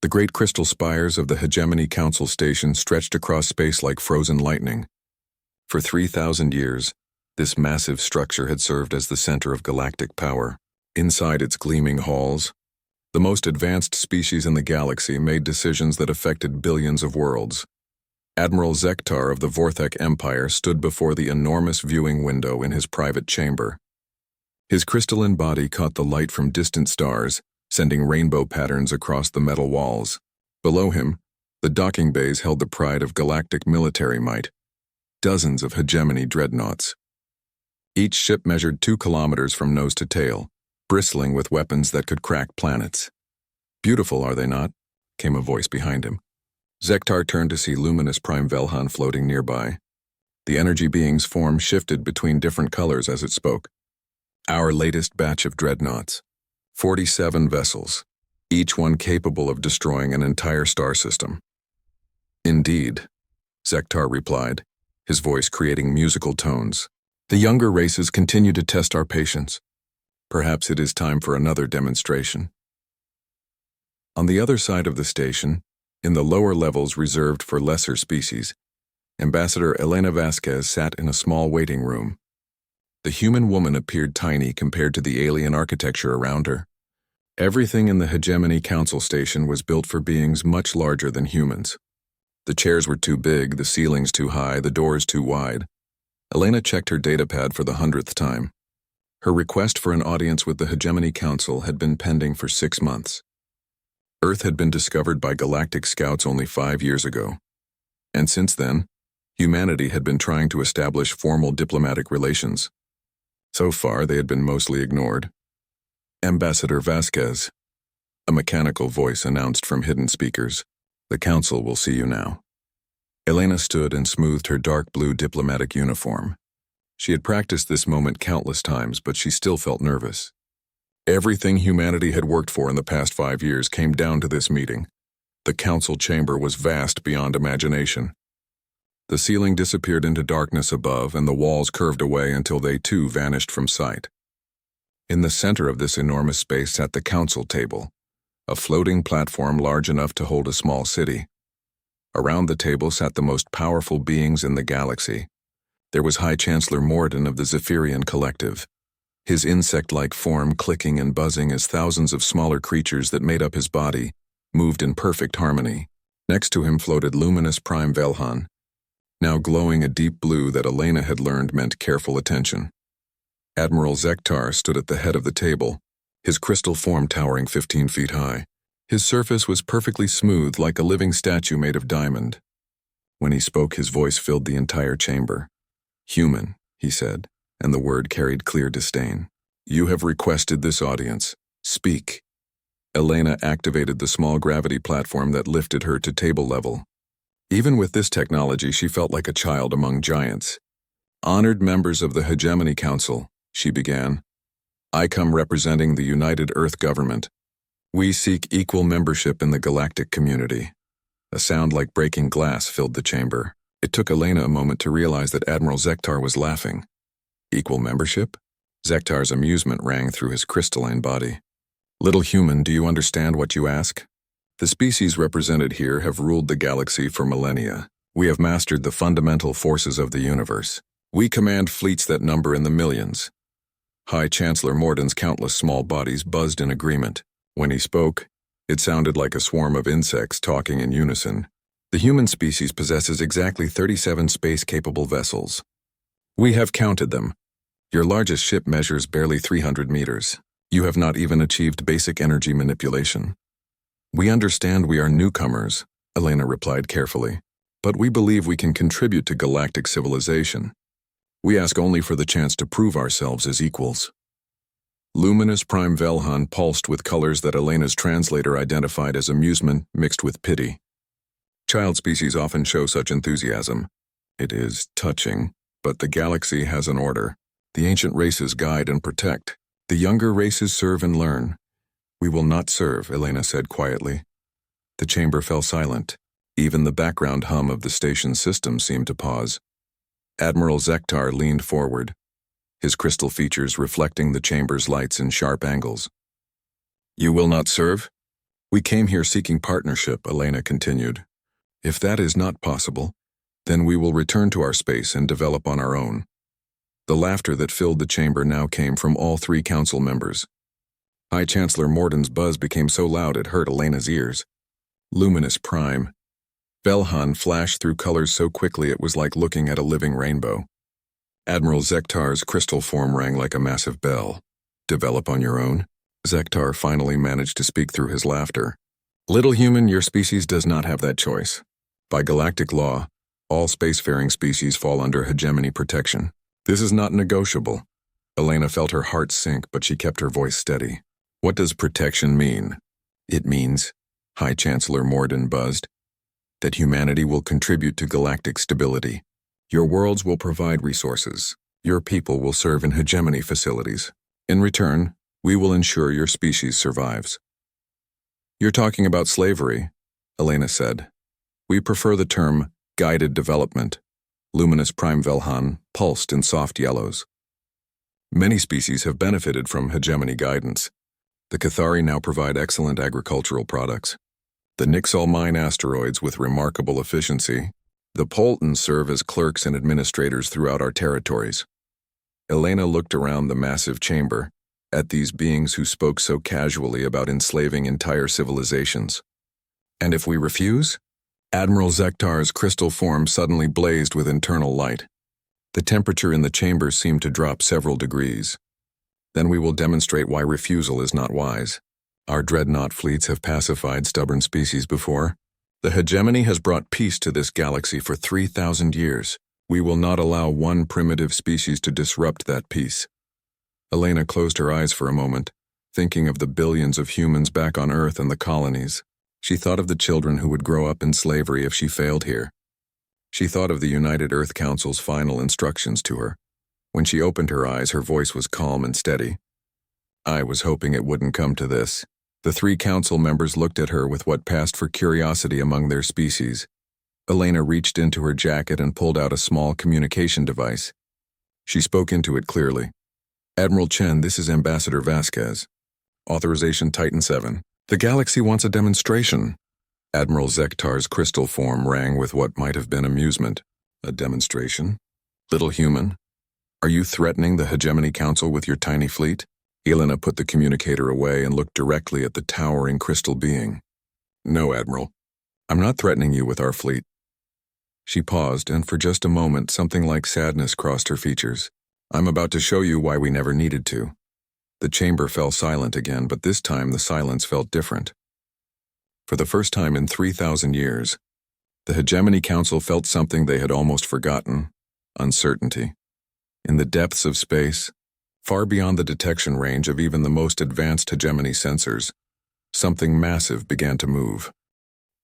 The great crystal spires of the Hegemony Council Station stretched across space like frozen lightning. For 3,000 years, this massive structure had served as the center of galactic power. Inside its gleaming halls, the most advanced species in the galaxy made decisions that affected billions of worlds. Admiral Zektar of the Vorthek Empire stood before the enormous viewing window in his private chamber. His crystalline body caught the light from distant stars, sending rainbow patterns across the metal walls. Below him, the docking bays held the pride of galactic military might, dozens of hegemony dreadnoughts. Each ship measured 2 kilometers from nose to tail, bristling with weapons that could crack planets. "Beautiful, are they not?" came a voice behind him. Zektar turned to see luminous Prime Velhan floating nearby. The energy being's form shifted between different colors as it spoke. "Our latest batch of dreadnoughts. 47 vessels, each one capable of destroying an entire star system." "Indeed," Zektar replied, his voice creating musical tones. "The younger races continue to test our patience. Perhaps it is time for another demonstration." On the other side of the station, in the lower levels reserved for lesser species, Ambassador Elena Vasquez sat in a small waiting room. The human woman appeared tiny compared to the alien architecture around her. Everything in the Hegemony Council Station was built for beings much larger than humans. The chairs were too big, the ceilings too high, the doors too wide. Elena checked her datapad for the 100th time. Her request for an audience with the Hegemony Council had been pending for 6 months. Earth had been discovered by galactic scouts only 5 years ago. And since then, humanity had been trying to establish formal diplomatic relations. So far, they had been mostly ignored. "Ambassador Vasquez," a mechanical voice announced from hidden speakers. "The council will see you now." Elena stood and smoothed her dark blue diplomatic uniform. She had practiced this moment countless times, but she still felt nervous. Everything humanity had worked for in the past 5 years came down to this meeting. The council chamber was vast beyond imagination. The ceiling disappeared into darkness above, and the walls curved away until they too vanished from sight. In the center of this enormous space sat the council table, a floating platform large enough to hold a small city. Around the table sat the most powerful beings in the galaxy. There was High Chancellor Morden of the Zephyrian Collective, his insect-like form clicking and buzzing as thousands of smaller creatures that made up his body moved in perfect harmony. Next to him floated luminous Prime Velhan, now glowing a deep blue that Elena had learned meant careful attention. Admiral Zektar stood at the head of the table, his crystal form towering 15 feet high. His surface was perfectly smooth, like a living statue made of diamond. When he spoke, his voice filled the entire chamber. "Human," he said, and the word carried clear disdain. "You have requested this audience. Speak." Elena activated the small gravity platform that lifted her to table level. Even with this technology, she felt like a child among giants. "Honored members of the Hegemony Council," she began. "I come representing the United Earth Government. We seek equal membership in the galactic community." A sound like breaking glass filled the chamber. It took Elena a moment to realize that Admiral Zektar was laughing. Equal membership? Zektar's amusement rang through his crystalline body. "Little human, do you understand what you ask? The species represented here have ruled the galaxy for millennia. We have mastered the fundamental forces of the universe. We command fleets that number in the millions." High Chancellor Morden's countless small bodies buzzed in agreement. When he spoke, it sounded like a swarm of insects talking in unison. "The human species possesses exactly 37 space-capable vessels. We have counted them. Your largest ship measures barely 300 meters. You have not even achieved basic energy manipulation." "We understand we are newcomers," Elena replied carefully, "but we believe we can contribute to galactic civilization. We ask only for the chance to prove ourselves as equals." Luminous Prime Velhan pulsed with colors that Elena's translator identified as amusement mixed with pity. Child species often show such enthusiasm. It is touching, but the galaxy has an order. The ancient races guide and protect. The younger races serve and learn. "We will not serve," Elena said quietly. The chamber fell silent. Even the background hum of the station's system seemed to pause. Admiral Zektar leaned forward, his crystal features reflecting the chamber's lights in sharp angles. "You will not serve?" We came here seeking partnership, Elena continued. If that is not possible, then we will return to our space and develop on our own. The laughter that filled the chamber now came from all three council members. High Chancellor Morden's buzz became so loud it hurt Elena's ears. Luminous Prime. Velhan flashed through colors so quickly it was like looking at a living rainbow. Admiral Zektar's crystal form rang like a massive bell. Develop on your own? Zektar finally managed to speak through his laughter. Little human, your species does not have that choice. By galactic law, all spacefaring species fall under hegemony protection. This is not negotiable. Elena felt her heart sink, but she kept her voice steady. What does protection mean? It means, High Chancellor Morden buzzed, that humanity will contribute to galactic stability. Your worlds will provide resources. Your people will serve in hegemony facilities. In return, we will ensure your species survives. You're talking about slavery, Elena said. We prefer the term guided development. Luminous Prime Velhan pulsed in soft yellows. Many species have benefited from hegemony guidance. The Cathari now provide excellent agricultural products. The Nixol mine asteroids with remarkable efficiency. The Poltons serve as clerks and administrators throughout our territories. Elena looked around the massive chamber, at these beings who spoke so casually about enslaving entire civilizations. And if we refuse? Admiral Zektar's crystal form suddenly blazed with internal light. The temperature in the chamber seemed to drop several degrees. Then we will demonstrate why refusal is not wise. Our dreadnought fleets have pacified stubborn species before. The hegemony has brought peace to this galaxy for 3,000 years. We will not allow one primitive species to disrupt that peace. Elena closed her eyes for a moment, thinking of the billions of humans back on Earth and the colonies. She thought of the children who would grow up in slavery if she failed here. She thought of the United Earth Council's final instructions to her. When she opened her eyes, her voice was calm and steady. I was hoping it wouldn't come to this. The three council members looked at her with what passed for curiosity among their species. Elena reached into her jacket and pulled out a small communication device. She spoke into it clearly. Admiral Chen, this is Ambassador Vasquez. Authorization Titan 7. The galaxy wants a demonstration. Admiral Zektar's crystal form rang with what might have been amusement. A demonstration? Little human, are you threatening the Hegemony Council with your tiny fleet? Elena put the communicator away and looked directly at the towering crystal being. No, Admiral. I'm not threatening you with our fleet. She paused, and for just a moment something like sadness crossed her features. I'm about to show you why we never needed to. The chamber fell silent again, but this time the silence felt different. For the first time in 3,000 years, the Hegemony Council felt something they had almost forgotten: uncertainty. In the depths of space, far beyond the detection range of even the most advanced hegemony sensors, something massive began to move.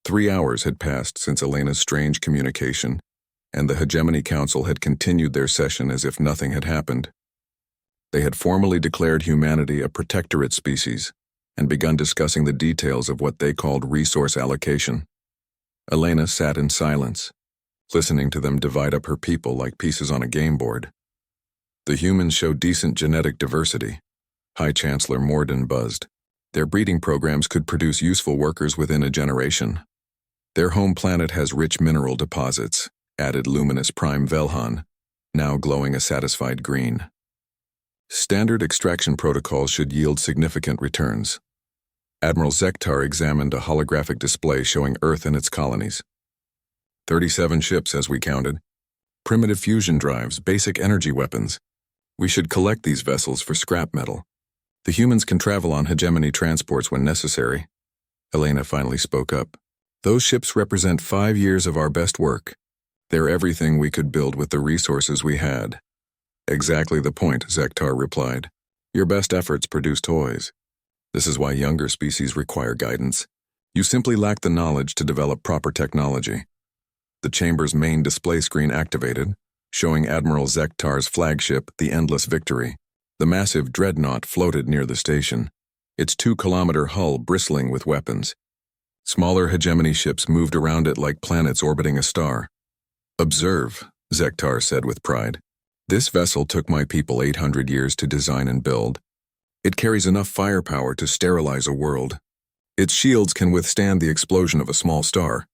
3 hours had passed since Elena's strange communication, and the Hegemony Council had continued their session as if nothing had happened. They had formally declared humanity a protectorate species and begun discussing the details of what they called resource allocation. Elena sat in silence, listening to them divide up her people like pieces on a game board. The humans show decent genetic diversity. High Chancellor Morden buzzed. Their breeding programs could produce useful workers within a generation. Their home planet has rich mineral deposits, added Luminous Prime Velhan, now glowing a satisfied green. Standard extraction protocols should yield significant returns. Admiral Zektar examined a holographic display showing Earth and its colonies. 37 ships, as we counted. Primitive fusion drives, basic energy weapons. We should collect these vessels for scrap metal. The humans can travel on hegemony transports when necessary. Elena finally spoke up. Those ships represent 5 years of our best work. They're everything we could build with the resources we had. Exactly the point, Zektar replied. Your best efforts produce toys. This is why younger species require guidance. You simply lack the knowledge to develop proper technology. The chamber's main display screen activated, showing Admiral Zektar's flagship, the Endless Victory. The massive dreadnought floated near the station, its 2-kilometer hull bristling with weapons. Smaller hegemony ships moved around it like planets orbiting a star. Observe, Zektar said with pride. This vessel took my people 800 years to design and build. It carries enough firepower to sterilize a world. Its shields can withstand the explosion of a small star.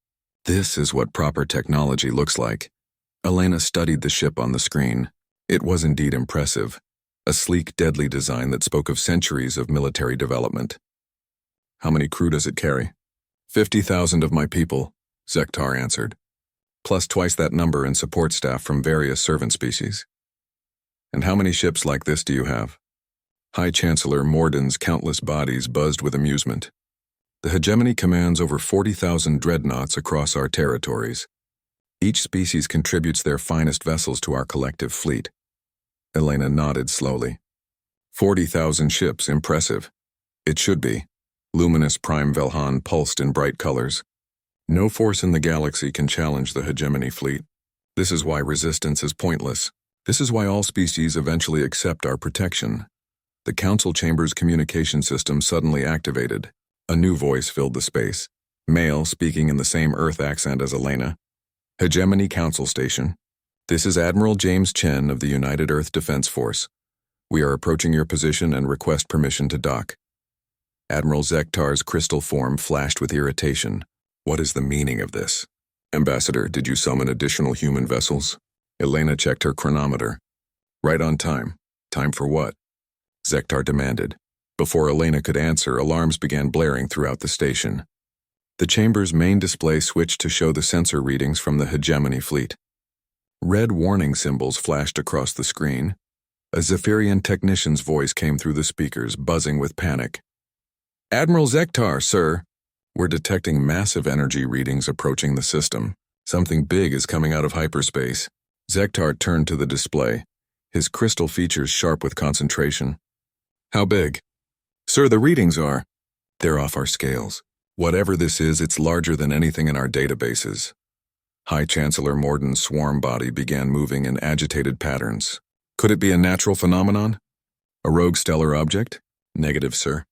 This is what proper technology looks like. Elena studied the ship on the screen. It was indeed impressive. A sleek, deadly design that spoke of centuries of military development. How many crew does it carry? 50,000 of my people, Zektar answered, plus twice that number in support staff from various servant species. And how many ships like this do you have? High Chancellor Morden's countless bodies buzzed with amusement. The hegemony commands over 40,000 dreadnoughts across our territories. Each species contributes their finest vessels to our collective fleet. Elena nodded slowly. 40,000 ships, impressive. It should be. Luminous Prime Velhan pulsed in bright colors. No force in the galaxy can challenge the hegemony fleet. This is why resistance is pointless. This is why all species eventually accept our protection. The Council Chamber's communication system suddenly activated. A new voice filled the space. Male speaking in the same Earth accent as Elena. Hegemony Council Station. This is Admiral James Chen of the United Earth Defense Force. We are approaching your position and request permission to dock. Admiral Zektar's crystal form flashed with irritation. What is the meaning of this? Ambassador, did you summon additional human vessels? Elena checked her chronometer. Right on time. Time for what? Zektar demanded. Before Elena could answer, alarms began blaring throughout the station. The chamber's main display switched to show the sensor readings from the hegemony fleet. Red warning symbols flashed across the screen. A Zephyrian technician's voice came through the speakers, buzzing with panic. Admiral Zektar, sir. We're detecting massive energy readings approaching the system. Something big is coming out of hyperspace. Zektar turned to the display, his crystal features sharp with concentration. How big? Sir, the readings are. They're off our scales. Whatever this is, it's larger than anything in our databases. High Chancellor Morden's swarm body began moving in agitated patterns. Could it be a natural phenomenon? A rogue stellar object? Negative, sir.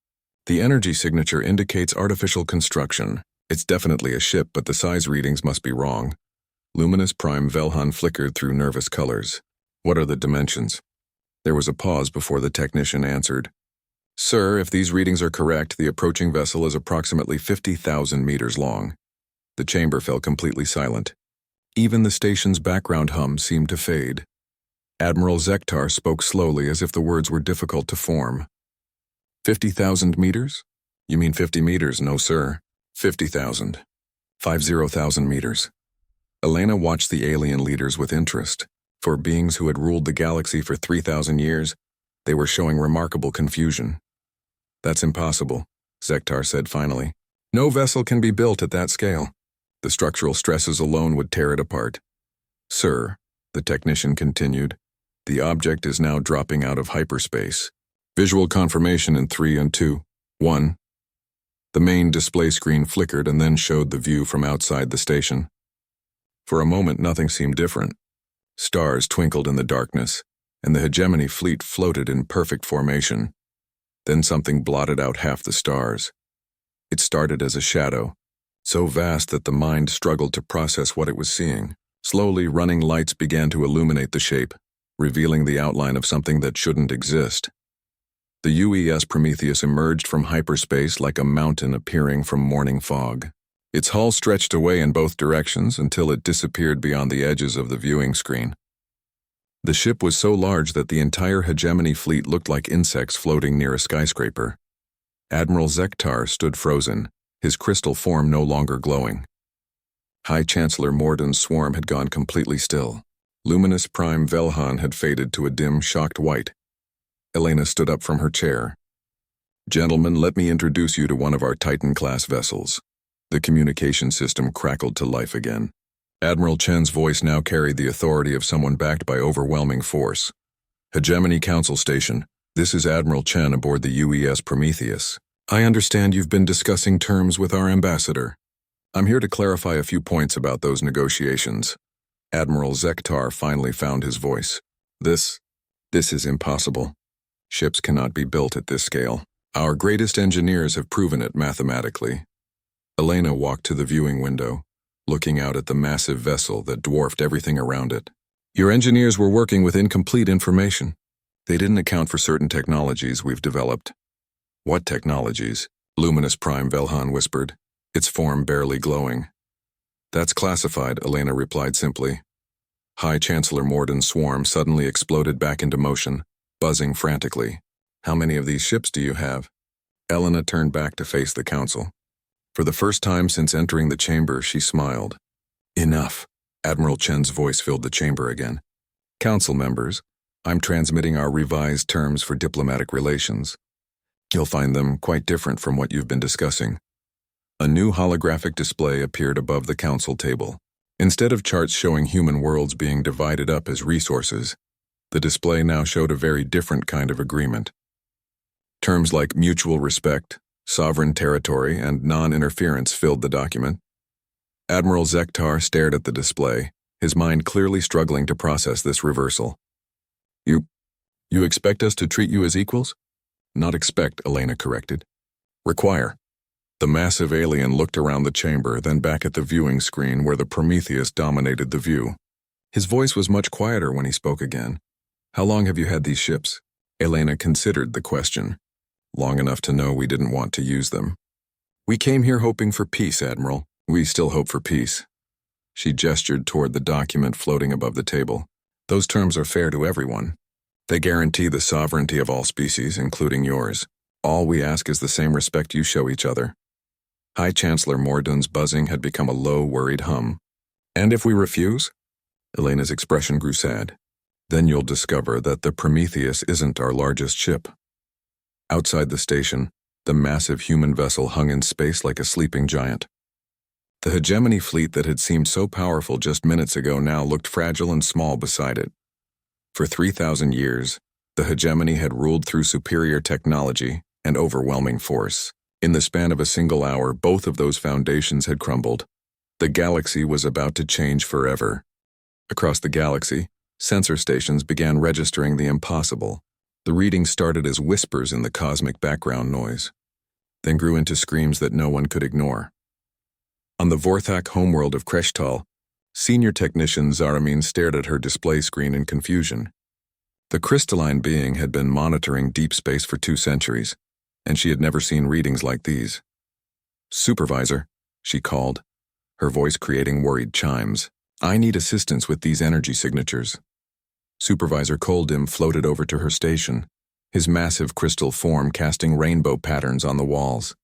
The energy signature indicates artificial construction. It's definitely a ship, but the size readings must be wrong. Luminous Prime Velhan flickered through nervous colors. What are the dimensions? There was a pause before the technician answered. Sir, if these readings are correct, the approaching vessel is approximately 50,000 meters long. The chamber fell completely silent. Even the station's background hum seemed to fade. Admiral Zektar spoke slowly as if the words were difficult to form. 50,000 meters? You mean 50 meters? No, sir. 50,000. 50,000 meters. Elena watched the alien leaders with interest. For beings who had ruled the galaxy for 3,000 years, they were showing remarkable confusion. That's impossible, Zektar said finally. No vessel can be built at that scale. The structural stresses alone would tear it apart. Sir, the technician continued, the object is now dropping out of hyperspace. Visual confirmation in 3 and 2. 1. The main display screen flickered and then showed the view from outside the station. For a moment, nothing seemed different. Stars twinkled in the darkness, and the hegemony fleet floated in perfect formation. Then something blotted out half the stars. It started as a shadow, so vast that the mind struggled to process what it was seeing. Slowly, running lights began to illuminate the shape, revealing the outline of something that shouldn't exist. The UES Prometheus emerged from hyperspace like a mountain appearing from morning fog. Its hull stretched away in both directions until it disappeared beyond the edges of the viewing screen. The ship was so large that the entire hegemony fleet looked like insects floating near a skyscraper. Admiral Zektar stood frozen, his crystal form no longer glowing. High Chancellor Morden's swarm had gone completely still. Luminous Prime Velhan had faded to a dim, shocked white. Elena stood up from her chair. Gentlemen, let me introduce you to one of our Titan-class vessels. The communication system crackled to life again. Admiral Chen's voice now carried the authority of someone backed by overwhelming force. Hegemony Council Station, this is Admiral Chen aboard the UES Prometheus. I understand you've been discussing terms with our ambassador. I'm here to clarify a few points about those negotiations. Admiral Zektar finally found his voice. This is impossible. Ships cannot be built at this scale. Our greatest engineers have proven it mathematically. Elena walked to the viewing window, looking out at the massive vessel that dwarfed everything around it. Your engineers were working with incomplete information. They didn't account for certain technologies we've developed. What technologies? Luminous Prime, Velhan whispered, its form barely glowing. That's classified, Elena replied simply. High Chancellor Morden's swarm suddenly exploded back into motion, buzzing frantically. How many of these ships do you have? Elena turned back to face the council. For the first time since entering the chamber, she smiled. Enough. Admiral Chen's voice filled the chamber again. Council members, I'm transmitting our revised terms for diplomatic relations. You'll find them quite different from what you've been discussing. A new holographic display appeared above the council table. Instead of charts showing human worlds being divided up as resources, the display now showed a very different kind of agreement. Terms like mutual respect, sovereign territory, and non-interference filled the document. Admiral Zektar stared at the display, his mind clearly struggling to process this reversal. You expect us to treat you as equals? Not expect, Elena corrected. Require. The massive alien looked around the chamber, then back at the viewing screen where the Prometheus dominated the view. His voice was much quieter when he spoke again. How long have you had these ships? Elena considered the question. Long enough to know we didn't want to use them. We came here hoping for peace, Admiral. We still hope for peace. She gestured toward the document floating above the table. Those terms are fair to everyone. They guarantee the sovereignty of all species, including yours. All we ask is the same respect you show each other. High Chancellor Morden's buzzing had become a low, worried hum. And if we refuse? Elena's expression grew sad. Then you'll discover that the Prometheus isn't our largest ship. Outside the station, the massive human vessel hung in space like a sleeping giant. The hegemony fleet that had seemed so powerful just minutes ago now looked fragile and small beside it. For 3,000 years, the hegemony had ruled through superior technology and overwhelming force. In the span of a single hour, both of those foundations had crumbled. The galaxy was about to change forever. Across the galaxy, sensor stations began registering the impossible. The readings started as whispers in the cosmic background noise, then grew into screams that no one could ignore. On the Vorthak homeworld of Kreshtal, senior technician Zaramin stared at her display screen in confusion. The crystalline being had been monitoring deep space for 2 centuries, and she had never seen readings like these. Supervisor, she called, her voice creating worried chimes. I need assistance with these energy signatures. Supervisor Koldim floated over to her station, his massive crystal form casting rainbow patterns on the walls.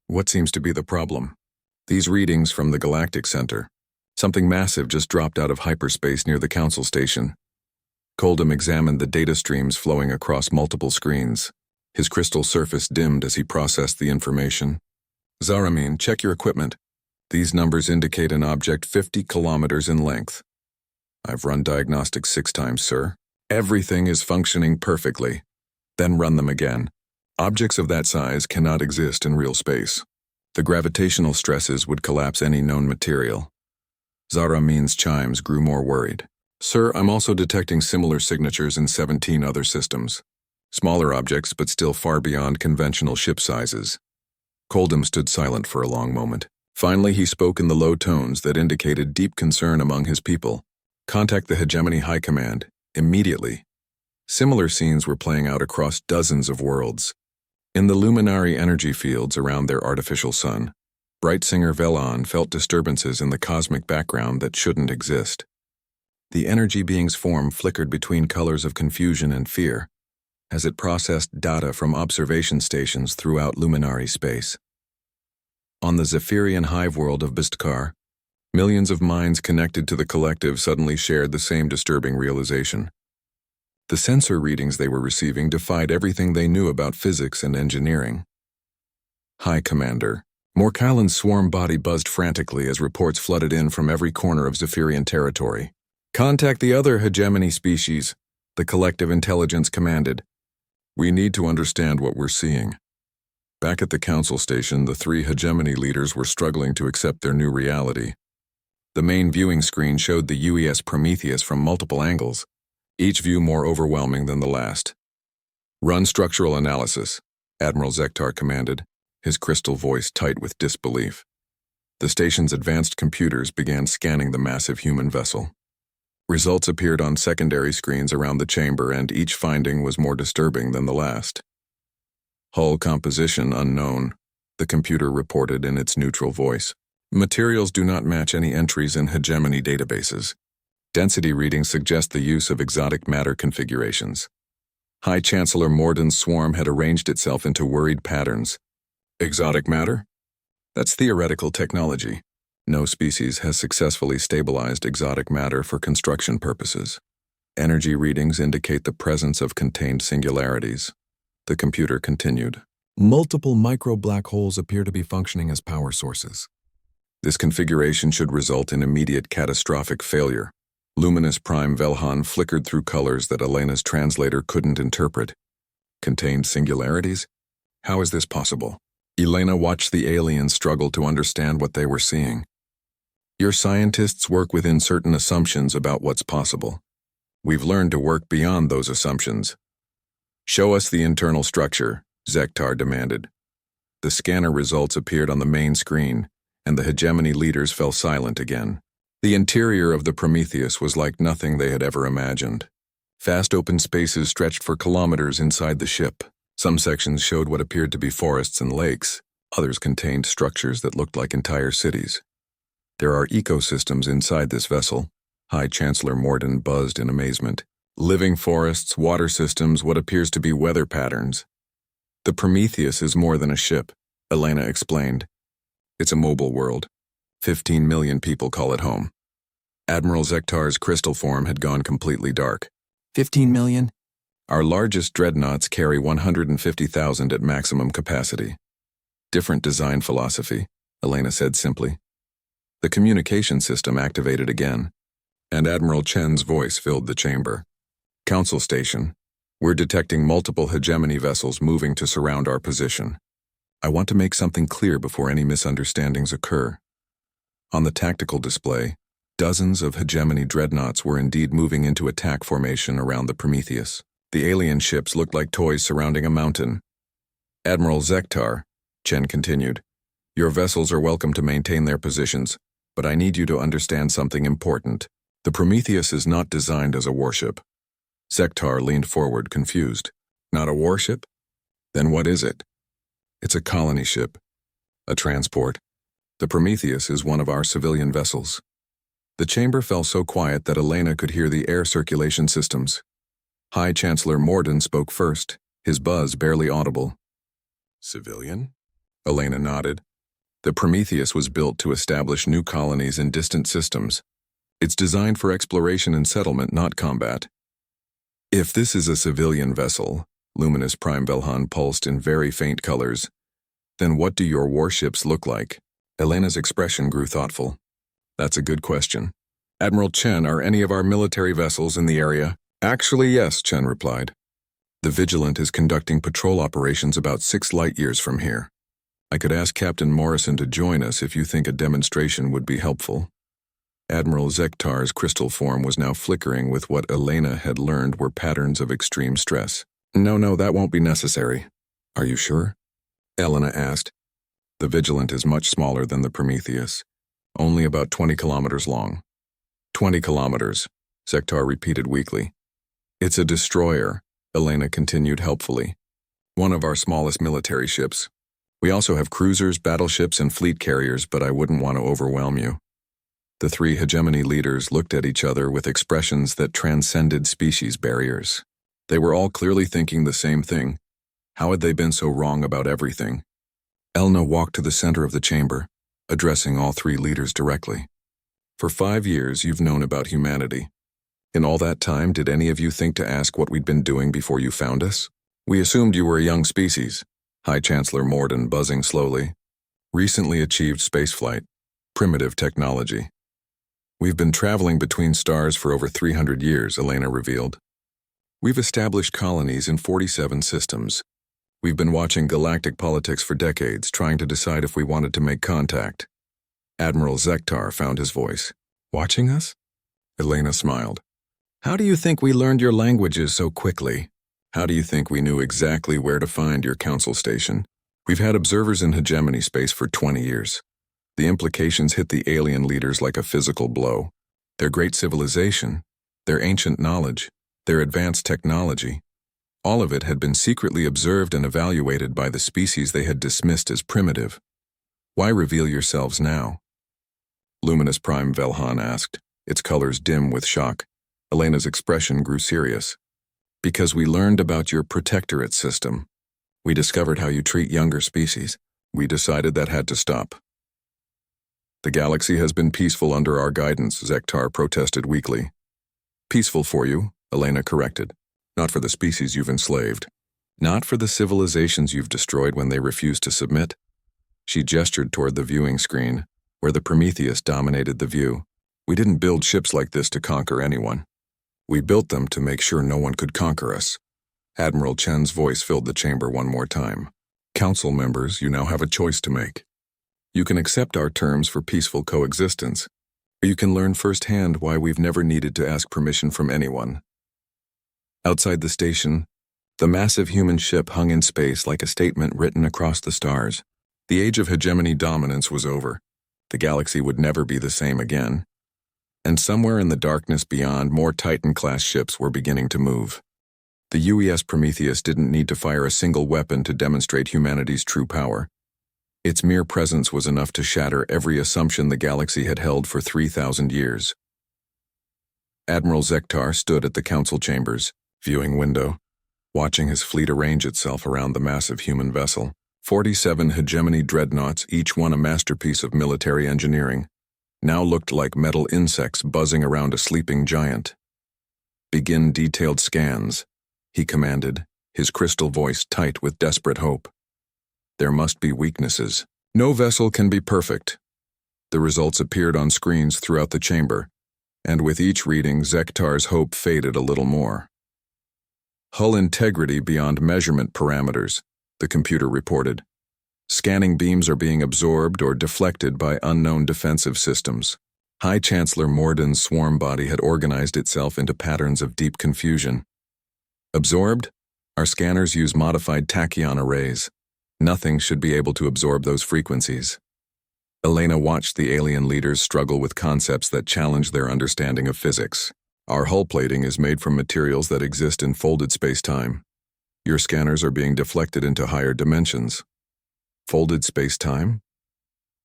What seems to be the problem? These readings from the Galactic Center. Something massive just dropped out of hyperspace near the council station. Koldim examined the data streams flowing across multiple screens. His crystal surface dimmed as he processed the information. Zaramin, check your equipment. These numbers indicate an object 50 kilometers in length. I've run diagnostics 6 times, sir. Everything is functioning perfectly. Then run them again. Objects of that size cannot exist in real space. The gravitational stresses would collapse any known material. Zaramin's chimes grew more worried. Sir, I'm also detecting similar signatures in 17 other systems. Smaller objects, but still far beyond conventional ship sizes. Koldim stood silent for a long moment. Finally, he spoke in the low tones that indicated deep concern among his people. Contact the Hegemony High Command, immediately. Similar scenes were playing out across dozens of worlds. In the luminary energy fields around their artificial sun, Bright Singer Velan felt disturbances in the cosmic background that shouldn't exist. The energy being's form flickered between colors of confusion and fear as it processed data from observation stations throughout luminary space. On the Zephyrian hive world of Bistkar, millions of minds connected to the collective suddenly shared the same disturbing realization. The sensor readings they were receiving defied everything they knew about physics and engineering. High Commander, Morkallen's swarm body buzzed frantically as reports flooded in from every corner of Zephyrian territory. Contact the other hegemony species, the collective intelligence commanded. We need to understand what we're seeing. Back at the council station, the 3 hegemony leaders were struggling to accept their new reality. The main viewing screen showed the UES Prometheus from multiple angles, each view more overwhelming than the last. Run structural analysis, Admiral Zektar commanded, his crystal voice tight with disbelief. The station's advanced computers began scanning the massive human vessel. Results appeared on secondary screens around the chamber, and each finding was more disturbing than the last. Hull composition unknown. the computer reported in its neutral voice. Materials do not match any entries in hegemony databases. Density readings suggest the use of exotic matter configurations. High Chancellor Morden's swarm had arranged itself into worried patterns. Exotic matter? That's theoretical technology. No species has successfully stabilized exotic matter for construction purposes. Energy readings indicate the presence of contained singularities. The computer continued. Multiple micro-black holes appear to be functioning as power sources. This configuration should result in immediate catastrophic failure. Luminous prime Velhan flickered through colors that Elena's translator couldn't interpret. Contained singularities? How is this possible? Elena watched the aliens struggle to understand what they were seeing. Your scientists work within certain assumptions about what's possible. We've learned to work beyond those assumptions. Show us the internal structure, Zektar demanded. The scanner results appeared on the main screen, and the hegemony leaders fell silent again. The interior of the Prometheus was like nothing they had ever imagined. Vast open spaces stretched for kilometers inside the ship. Some sections showed what appeared to be forests and lakes. Others contained structures that looked like entire cities. There are ecosystems inside this vessel. High Chancellor Morden buzzed in amazement. Living forests, water systems, what appears to be weather patterns. The Prometheus is more than a ship, Elena explained. It's a mobile world. 15 million people call it home. Admiral Zektar's crystal form had gone completely dark. 15 million? Our largest dreadnoughts carry 150,000 at maximum capacity. Different design philosophy, Elena said simply. The communication system activated again, and Admiral Chen's voice filled the chamber. Council station. We're detecting multiple hegemony vessels moving to surround our position. I want to make something clear before any misunderstandings occur. On the tactical display, dozens of hegemony dreadnoughts were indeed moving into attack formation around the Prometheus. The alien ships looked like toys surrounding a mountain. Admiral Zektar, Chen continued, your vessels are welcome to maintain their positions, but I need you to understand something important. The Prometheus is not designed as a warship. Zektar leaned forward, confused. Not a warship? Then what is it? It's a colony ship. A transport. The Prometheus is one of our civilian vessels. The chamber fell so quiet that Elena could hear the air circulation systems. High Chancellor Morden spoke first, his buzz barely audible. Civilian? Elena nodded. The Prometheus was built to establish new colonies in distant systems. It's designed for exploration and settlement, not combat. If this is a civilian vessel, luminous Prime Velhan pulsed in very faint colors, then what do your warships look like? Elena's expression grew thoughtful. That's a good question. Admiral Chen, are any of our military vessels in the area? Actually, yes, Chen replied. The Vigilant is conducting patrol operations about 6 light-years from here. I could ask Captain Morrison to join us if you think a demonstration would be helpful. Admiral Zektar's crystal form was now flickering with what Elena had learned were patterns of extreme stress. No, that won't be necessary. Are you sure? Elena asked. The Vigilant is much smaller than the Prometheus, only about 20 kilometers long. 20 kilometers, Zektar repeated weakly. It's a destroyer, Elena continued helpfully. One of our smallest military ships. We also have cruisers, battleships, and fleet carriers, but I wouldn't want to overwhelm you. The 3 hegemony leaders looked at each other with expressions that transcended species barriers. They were all clearly thinking the same thing. How had they been so wrong about everything? Elna walked to the center of the chamber, addressing all 3 leaders directly. For 5 years, you've known about humanity. In all that time, did any of you think to ask what we'd been doing before you found us? We assumed you were a young species, High Chancellor Morden buzzing slowly. Recently achieved spaceflight, primitive technology. We've been traveling between stars for over 300 years, Elena revealed. We've established colonies in 47 systems. We've been watching galactic politics for decades, trying to decide if we wanted to make contact. Admiral Zektar found his voice. Watching us? Elena smiled. How do you think we learned your languages so quickly? How do you think we knew exactly where to find your council station? We've had observers in hegemony space for 20 years. The implications hit the alien leaders like a physical blow. Their great civilization, their ancient knowledge, their advanced technology. All of it had been secretly observed and evaluated by the species they had dismissed as primitive. Why reveal yourselves now? Luminous Prime Velhan asked, its colors dim with shock. Elena's expression grew serious. Because we learned about your protectorate system. We discovered how you treat younger species. We decided that had to stop. The galaxy has been peaceful under our guidance, Zektar protested weakly. Peaceful for you, Elena corrected. Not for the species you've enslaved. Not for the civilizations you've destroyed when they refused to submit. She gestured toward the viewing screen, where the Prometheus dominated the view. We didn't build ships like this to conquer anyone. We built them to make sure no one could conquer us. Admiral Chen's voice filled the chamber one more time. Council members, you now have a choice to make. You can accept our terms for peaceful coexistence, or you can learn firsthand why we've never needed to ask permission from anyone. Outside the station, the massive human ship hung in space like a statement written across the stars. The age of hegemony dominance was over. The galaxy would never be the same again. And somewhere in the darkness beyond, more Titan-class ships were beginning to move. The UES Prometheus didn't need to fire a single weapon to demonstrate humanity's true power. Its mere presence was enough to shatter every assumption the galaxy had held for 3,000 years. Admiral Zektar stood at the council chambers, viewing window, watching his fleet arrange itself around the massive human vessel. 47 hegemony dreadnoughts, each one a masterpiece of military engineering, now looked like metal insects buzzing around a sleeping giant. Begin detailed scans, he commanded, his crystal voice tight with desperate hope. There must be weaknesses. No vessel can be perfect. The results appeared on screens throughout the chamber, and with each reading, Zektar's hope faded a little more. Hull integrity beyond measurement parameters, the computer reported. Scanning beams are being absorbed or deflected by unknown defensive systems. High Chancellor Morden's swarm body had organized itself into patterns of deep confusion. Absorbed? Our scanners use modified tachyon arrays. Nothing should be able to absorb those frequencies. Elena watched the alien leaders struggle with concepts that challenged their understanding of physics. Our hull plating is made from materials that exist in folded space-time. Your scanners are being deflected into higher dimensions. Folded space-time?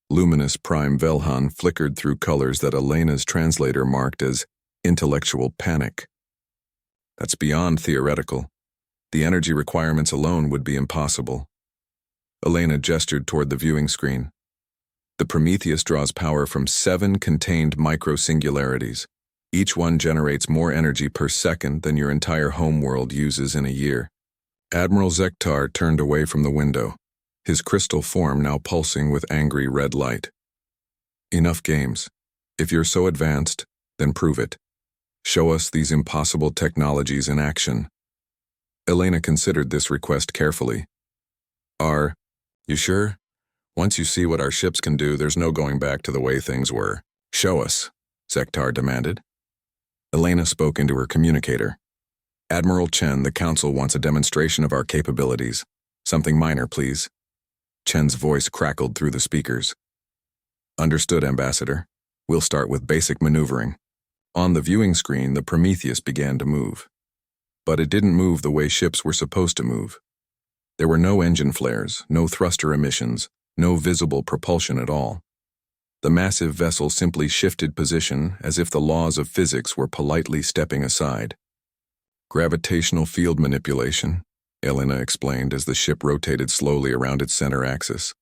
Luminous Prime Velhan flickered through colors that Elena's translator marked as intellectual panic. That's beyond theoretical. The energy requirements alone would be impossible. Elena gestured toward the viewing screen. The Prometheus draws power from 7 contained micro-singularities. Each one generates more energy per second than your entire homeworld uses in a year. Admiral Zektar turned away from the window, his crystal form now pulsing with angry red light. Enough games. If you're so advanced, then prove it. Show us these impossible technologies in action. Elena considered this request carefully. You sure? Once you see what our ships can do, there's no going back to the way things were. Show us, Zektar demanded. Elena spoke into her communicator. Admiral Chen, the Council wants a demonstration of our capabilities. Something minor, please. Chen's voice crackled through the speakers. Understood, Ambassador. We'll start with basic maneuvering. On the viewing screen, the Prometheus began to move. But it didn't move the way ships were supposed to move. There were no engine flares, no thruster emissions, no visible propulsion at all. The massive vessel simply shifted position as if the laws of physics were politely stepping aside. Gravitational field manipulation, Elena explained as the ship rotated slowly around its center axis.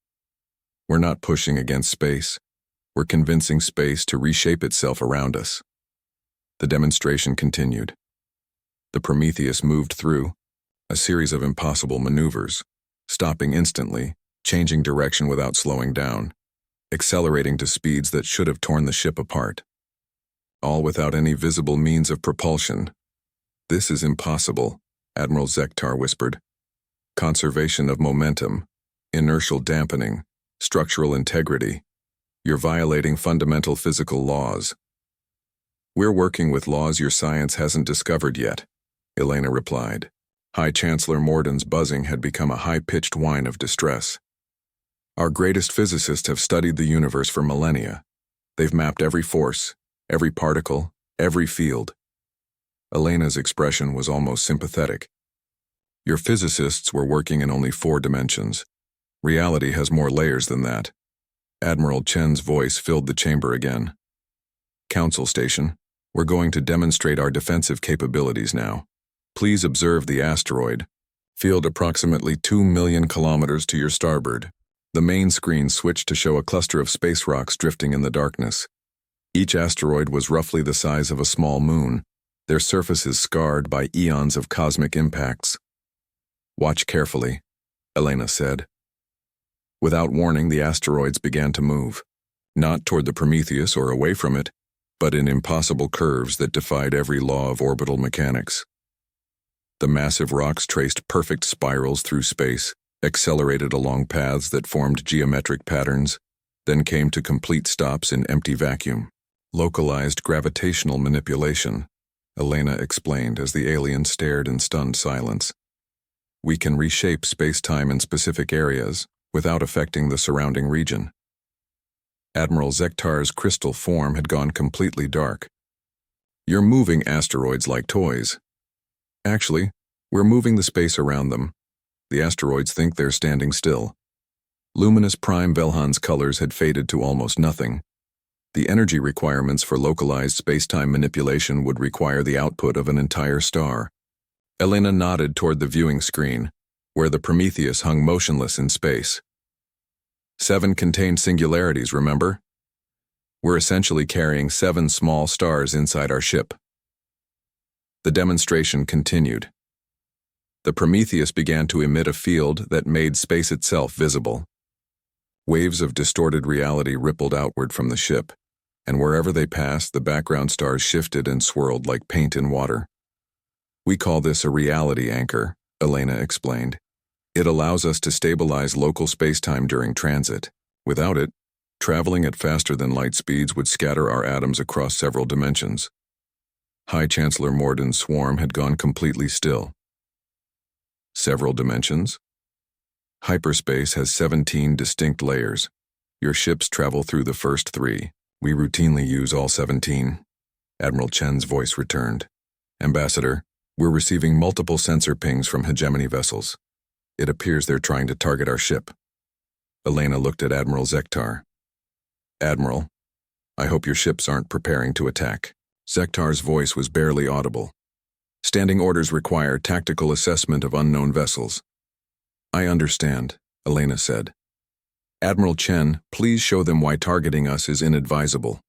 We're not pushing against space. We're convincing space to reshape itself around us. The demonstration continued. The Prometheus moved through a series of impossible maneuvers, stopping instantly, changing direction without slowing down, accelerating to speeds that should have torn the ship apart. All without any visible means of propulsion. This is impossible, Admiral Zektar whispered. Conservation of momentum, inertial dampening, structural integrity. You're violating fundamental physical laws. We're working with laws your science hasn't discovered yet, Elena replied. High Chancellor Morden's buzzing had become a high-pitched whine of distress. Our greatest physicists have studied the universe for millennia. They've mapped every force, every particle, every field. Elena's expression was almost sympathetic. Your physicists were working in only 4 dimensions. Reality has more layers than that. Admiral Chen's voice filled the chamber again. Council Station, we're going to demonstrate our defensive capabilities now. Please observe the asteroid. Field approximately 2 million kilometers to your starboard. The main screen switched to show a cluster of space rocks drifting in the darkness. Each asteroid was roughly the size of a small moon, their surfaces scarred by eons of cosmic impacts. Watch carefully, Elena said. Without warning, the asteroids began to move, not toward the Prometheus or away from it, but in impossible curves that defied every law of orbital mechanics. The massive rocks traced perfect spirals through space, accelerated along paths that formed geometric patterns, then came to complete stops in empty vacuum. Localized gravitational manipulation, Elena explained as the alien stared in stunned silence. We can reshape space-time in specific areas without affecting the surrounding region. Admiral Zektar's crystal form had gone completely dark. You're moving asteroids like toys. Actually, we're moving the space around them. The asteroids think they're standing still. Luminous prime Velhan's colors had faded to almost nothing. The energy requirements for localized space-time manipulation would require the output of an entire star. Elena nodded toward the viewing screen, where the Prometheus hung motionless in space. 7 contained singularities, remember? We're essentially carrying 7 small stars inside our ship. The demonstration continued. The Prometheus began to emit a field that made space itself visible. Waves of distorted reality rippled outward from the ship, and wherever they passed, the background stars shifted and swirled like paint in water. We call this a reality anchor, Elena explained. It allows us to stabilize local spacetime during transit. Without it, traveling at faster than light speeds would scatter our atoms across several dimensions. High Chancellor Morden's swarm had gone completely still. Several dimensions? Hyperspace has 17 distinct layers. Your ships travel through the first 3. We routinely use all 17. Admiral Chen's voice returned. Ambassador, we're receiving multiple sensor pings from hegemony vessels. It appears they're trying to target our ship. Elena looked at Admiral Zektar. Admiral, I hope your ships aren't preparing to attack. Zektar's voice was barely audible. Standing orders require tactical assessment of unknown vessels. I understand, Elena said. Admiral Chen, please show them why targeting us is inadvisable.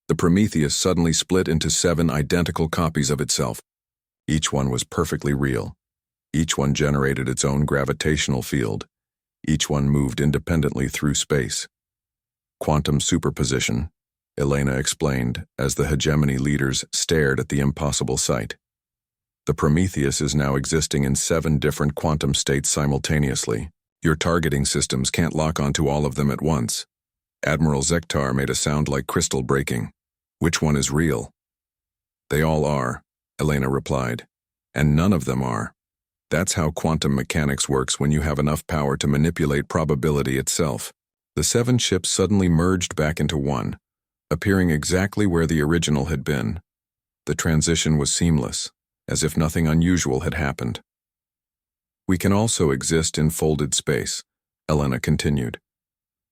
The Prometheus suddenly split into 7 identical copies of itself. Each one was perfectly real. Each one generated its own gravitational field. Each one moved independently through space. Quantum superposition, Elena explained as the hegemony leaders stared at the impossible sight. The Prometheus is now existing in 7 different quantum states simultaneously. Your targeting systems can't lock onto all of them at once. Admiral Zektar made a sound like crystal breaking. Which one is real? They all are, Elena replied. And none of them are. That's how quantum mechanics works when you have enough power to manipulate probability itself. The 7 ships suddenly merged back into one, appearing exactly where the original had been. The transition was seamless, as if nothing unusual had happened. We can also exist in folded space, Elena continued.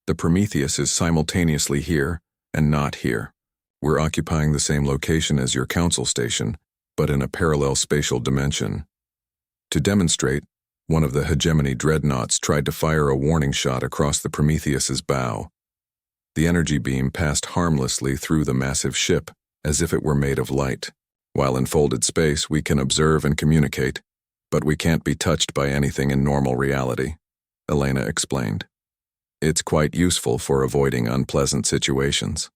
The Prometheus is simultaneously here and not here. We're occupying the same location as your council station, but in a parallel spatial dimension. To demonstrate, one of the hegemony dreadnoughts tried to fire a warning shot across the Prometheus's bow. The energy beam passed harmlessly through the massive ship, as if it were made of light. While in folded space, we can observe and communicate, but we can't be touched by anything in normal reality, Elena explained. It's quite useful for avoiding unpleasant situations.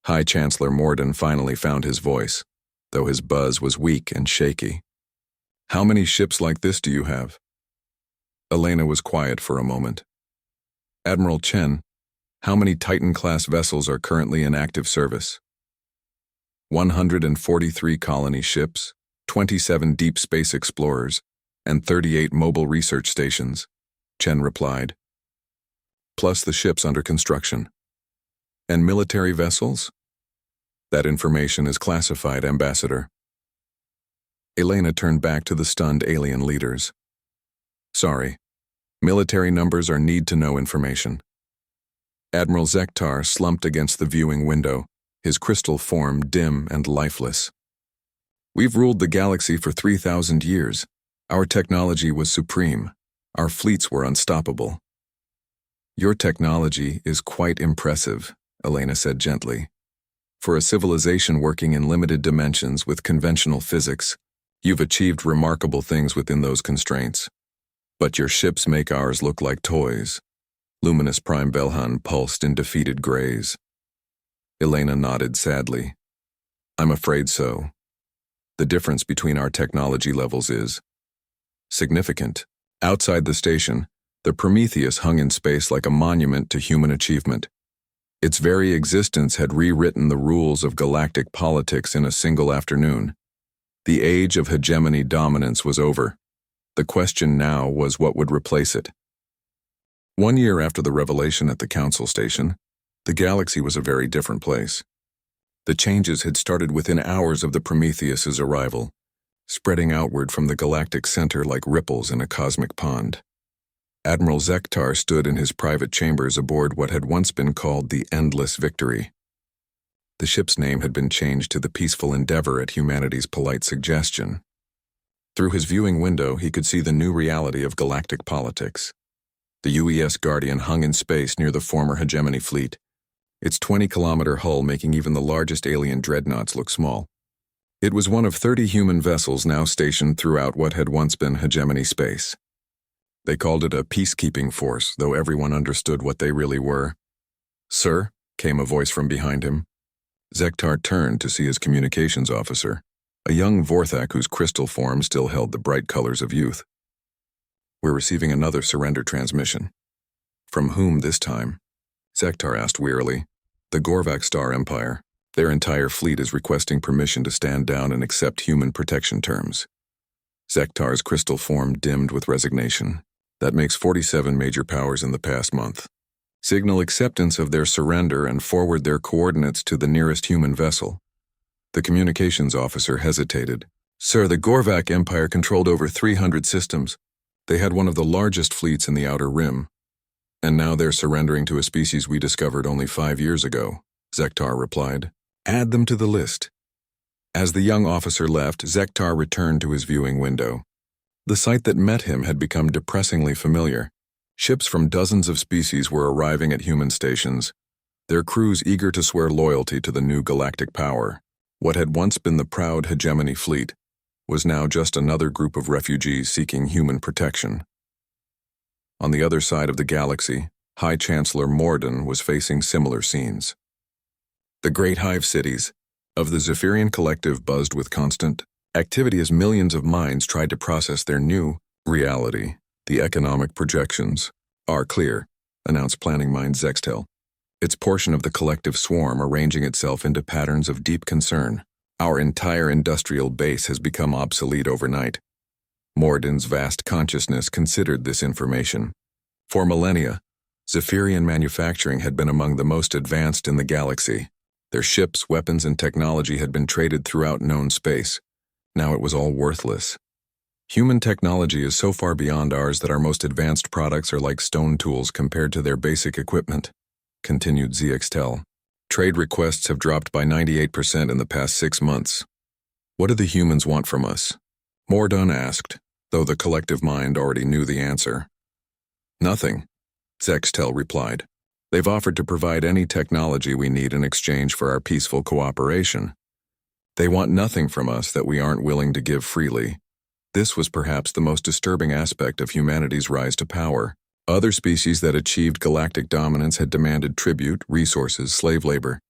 High Chancellor Morden finally found his voice, though his buzz was weak and shaky. How many ships like this do you have? Elena was quiet for a moment. Admiral Chen, how many Titan-class vessels are currently in active service? 143 colony ships, 27 deep space explorers, and 38 mobile research stations, Chen replied. Plus the ships under construction. And military vessels? That information is classified, Ambassador. Elena turned back to the stunned alien leaders. Sorry. Military numbers are need-to-know information. Admiral Zektar slumped against the viewing window, his crystal form dim and lifeless. We've ruled the galaxy for 3,000 years. Our technology was supreme. Our fleets were unstoppable. Your technology is quite impressive, Elena said gently. For a civilization working in limited dimensions with conventional physics, you've achieved remarkable things within those constraints. But your ships make ours look like toys. Luminous Prime Belhan pulsed in defeated grays. Elena nodded sadly. I'm afraid so. The difference between our technology levels is significant. Outside the station, the Prometheus hung in space like a monument to human achievement. Its very existence had rewritten the rules of galactic politics in a single afternoon. The age of hegemony dominance was over. The question now was what would replace it. 1 year after the revelation at the Council Station, the galaxy was a very different place. The changes had started within hours of the Prometheus's arrival, spreading outward from the galactic center like ripples in a cosmic pond. Admiral Zektar stood in his private chambers aboard what had once been called the Endless Victory. The ship's name had been changed to the Peaceful Endeavor at humanity's polite suggestion. Through his viewing window, he could see the new reality of galactic politics. The UES Guardian hung in space near the former hegemony fleet, its 20-kilometer hull making even the largest alien dreadnoughts look small. It was one of 30 human vessels now stationed throughout what had once been hegemony space. They called it a peacekeeping force, though everyone understood what they really were. "Sir," came a voice from behind him. Zektar turned to see his communications officer, a young Vorthak whose crystal form still held the bright colors of youth. "We're receiving another surrender transmission." "From whom this time?" Zektar asked wearily. "The Gorvak Star Empire. Their entire fleet is requesting permission to stand down and accept human protection terms." Zektar's crystal form dimmed with resignation. "That makes 47 major powers in the past month. Signal acceptance of their surrender and forward their coordinates to the nearest human vessel." The communications officer hesitated. "Sir, the Gorvak Empire controlled over 300 systems. They had one of the largest fleets in the Outer Rim. And now they're surrendering to a species we discovered only 5 years ago," Zektar replied. "Add them to the list." As the young officer left, Zektar returned to his viewing window. The sight that met him had become depressingly familiar. Ships from dozens of species were arriving at human stations, their crews eager to swear loyalty to the new galactic power. What had once been the proud hegemony fleet was now just another group of refugees seeking human protection. On the other side of the galaxy, High Chancellor Morden was facing similar scenes. The great hive cities of the Zephyrian Collective buzzed with constant activity as millions of minds tried to process their new reality. "The economic projections are clear," announced planning mind Zextel, its portion of the collective swarm arranging itself into patterns of deep concern. "Our entire industrial base has become obsolete overnight." Morden's vast consciousness considered this information. For millennia, Zephyrian manufacturing had been among the most advanced in the galaxy. Their ships, weapons, and technology had been traded throughout known space. Now it was all worthless. "Human technology is so far beyond ours that our most advanced products are like stone tools compared to their basic equipment," continued ZXTEL. "Trade requests have dropped by 98% in the past 6 months. What do the humans want from us?" Morden asked, though the collective mind already knew the answer. "Nothing," Zextel replied. "They've offered to provide any technology we need in exchange for our peaceful cooperation. They want nothing from us that we aren't willing to give freely." This was perhaps the most disturbing aspect of humanity's rise to power. Other species that achieved galactic dominance had demanded tribute, resources, slave labor.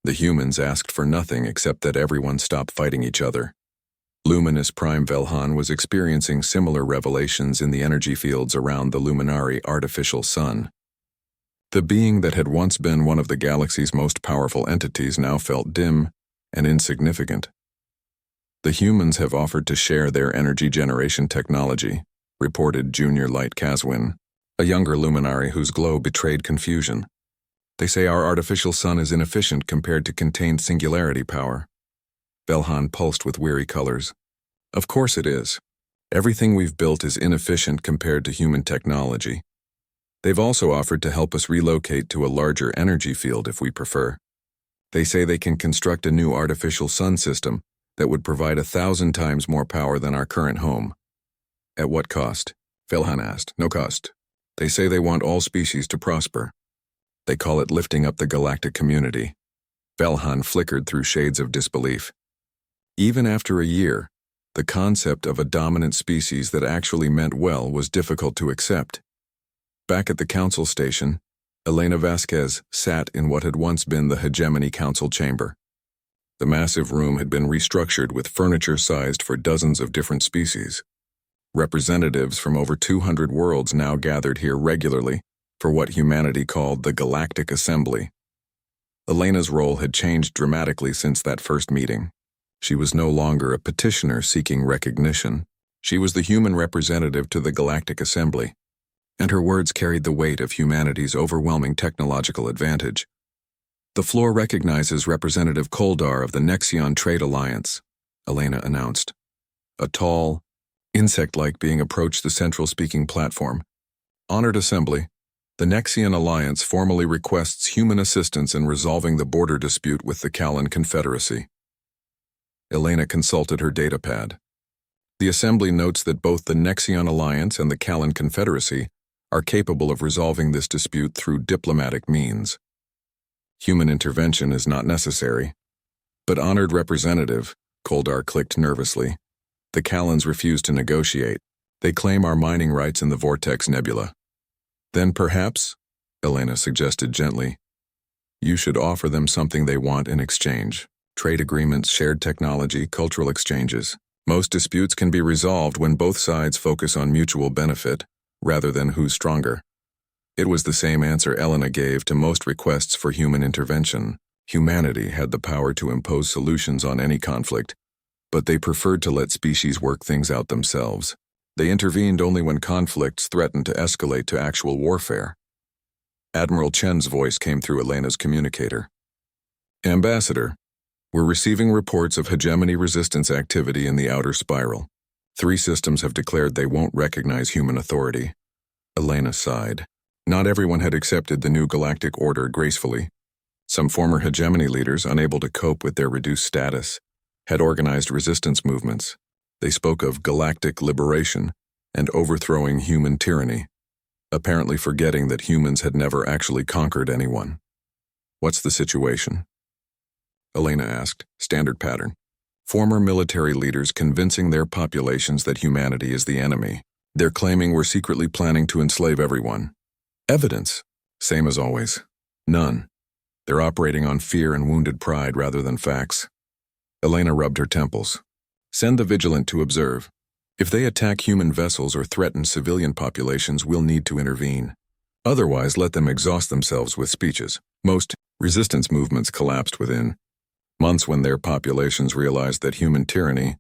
The humans asked for nothing except that everyone stop fighting each other. Luminous Prime Velhan was experiencing similar revelations in the energy fields around the Luminari artificial sun. The being that had once been one of the galaxy's most powerful entities now felt dim and insignificant. "The humans have offered to share their energy generation technology," reported Junior Light Caswin, a younger luminary whose glow betrayed confusion. "They say our artificial sun is inefficient compared to contained singularity power." Velhan pulsed with weary colors. Of course it is. Everything we've built is inefficient compared to human technology. They've also offered to help us relocate to a larger energy field if we prefer. They say they can construct a new artificial sun system that would provide 1,000 times more power than our current home. At what cost? Velhan asked. No cost. They say they want all species to prosper. They call it lifting up the galactic community. Velhan flickered through shades of disbelief. Even after a year, the concept of a dominant species that actually meant well was difficult to accept. Back at the council station, Elena Vasquez sat in what had once been the Hegemony Council chamber. The massive room had been restructured with furniture sized for dozens of different species. Representatives from over 200 worlds now gathered here regularly for what humanity called the Galactic Assembly. Elena's role had changed dramatically since that first meeting. She was no longer a petitioner seeking recognition. She was the human representative to the Galactic Assembly, and her words carried the weight of humanity's overwhelming technological advantage. The floor recognizes Representative Koldar of the Nexion Trade Alliance, Elena announced. A tall, insect-like being approached the central speaking platform. Honored Assembly, the Nexion Alliance formally requests human assistance in resolving the border dispute with the Callan Confederacy. Elena consulted her datapad. The Assembly notes that both the Nexion Alliance and the Callan Confederacy are capable of resolving this dispute through diplomatic means. Human intervention is not necessary. But honored representative, Koldar clicked nervously. The Callans refuse to negotiate. They claim our mining rights in the Vortex Nebula. Then perhaps, Elena suggested gently, you should offer them something they want in exchange. Trade agreements, shared technology, cultural exchanges. Most disputes can be resolved when both sides focus on mutual benefit, rather than who's stronger. It was the same answer Elena gave to most requests for human intervention. Humanity had the power to impose solutions on any conflict, but they preferred to let species work things out themselves. They intervened only when conflicts threatened to escalate to actual warfare. Admiral Chen's voice came through Elena's communicator. Ambassador, we're receiving reports of hegemony resistance activity in the outer spiral. 3 systems have declared they won't recognize human authority. Elena sighed. Not everyone had accepted the new galactic order gracefully. Some former hegemony leaders, unable to cope with their reduced status, had organized resistance movements. They spoke of galactic liberation and overthrowing human tyranny, apparently forgetting that humans had never actually conquered anyone. What's the situation? Elena asked, standard pattern. Former military leaders convincing their populations that humanity is the enemy. They're claiming we're secretly planning to enslave everyone. Evidence? Same as always. None. They're operating on fear and wounded pride rather than facts. Elena rubbed her temples. Send the vigilant to observe. If they attack human vessels or threaten civilian populations, we'll need to intervene. Otherwise, let them exhaust themselves with speeches. Most resistance movements collapsed within months when their populations realized that human tyranny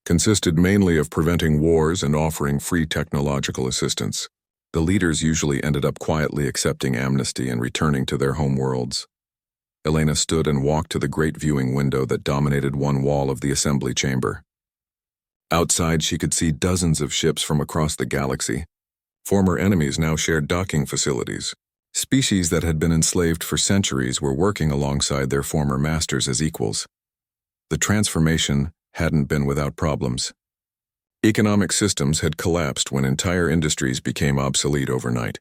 consisted mainly of preventing wars and offering free technological assistance. The leaders usually ended up quietly accepting amnesty and returning to their home worlds. Elena stood and walked to the great viewing window that dominated one wall of the assembly chamber. Outside, she could see dozens of ships from across the galaxy. Former enemies now shared docking facilities. Species that had been enslaved for centuries were working alongside their former masters as equals. The transformation hadn't been without problems. Economic systems had collapsed when entire industries became obsolete overnight.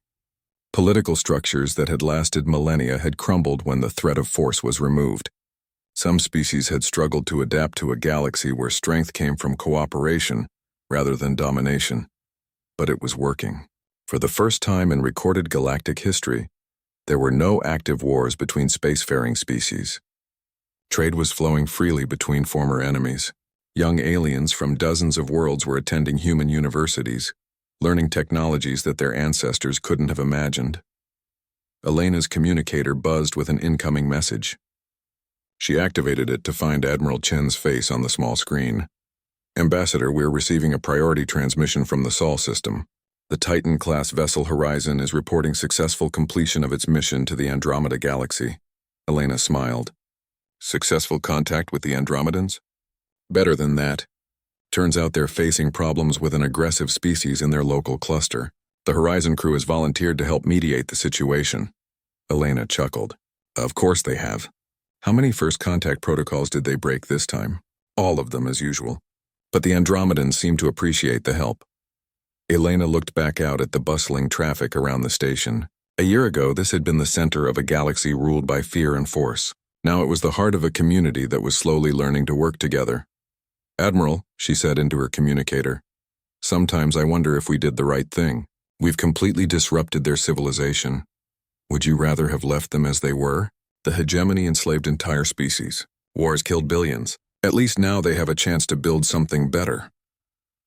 Political structures that had lasted millennia had crumbled when the threat of force was removed. Some species had struggled to adapt to a galaxy where strength came from cooperation rather than domination. But it was working. For the first time in recorded galactic history, there were no active wars between spacefaring species. Trade was flowing freely between former enemies. Young aliens from dozens of worlds were attending human universities, learning technologies that their ancestors couldn't have imagined. Elena's communicator buzzed with an incoming message. She activated it to find Admiral Chen's face on the small screen. Ambassador, we're receiving a priority transmission from the Sol system. The Titan-class vessel Horizon is reporting successful completion of its mission to the Andromeda Galaxy. Elena smiled. Successful contact with the Andromedans? Better than that. Turns out they're facing problems with an aggressive species in their local cluster. The Horizon crew has volunteered to help mediate the situation. Elena chuckled. Of course they have. How many first contact protocols did they break this time? All of them, as usual. But the Andromedans seemed to appreciate the help. Elena looked back out at the bustling traffic around the station. A year ago, this had been the center of a galaxy ruled by fear and force. Now it was the heart of a community that was slowly learning to work together. Admiral, she said into her communicator, sometimes I wonder if we did the right thing. We've completely disrupted their civilization. Would you rather have left them as they were? The hegemony enslaved entire species. Wars killed billions. At least now they have a chance to build something better.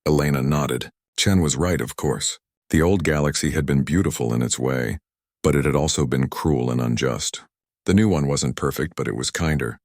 Elena nodded. Chen was right, of course. The old galaxy had been beautiful in its way, but it had also been cruel and unjust. The new one wasn't perfect, but it was kinder.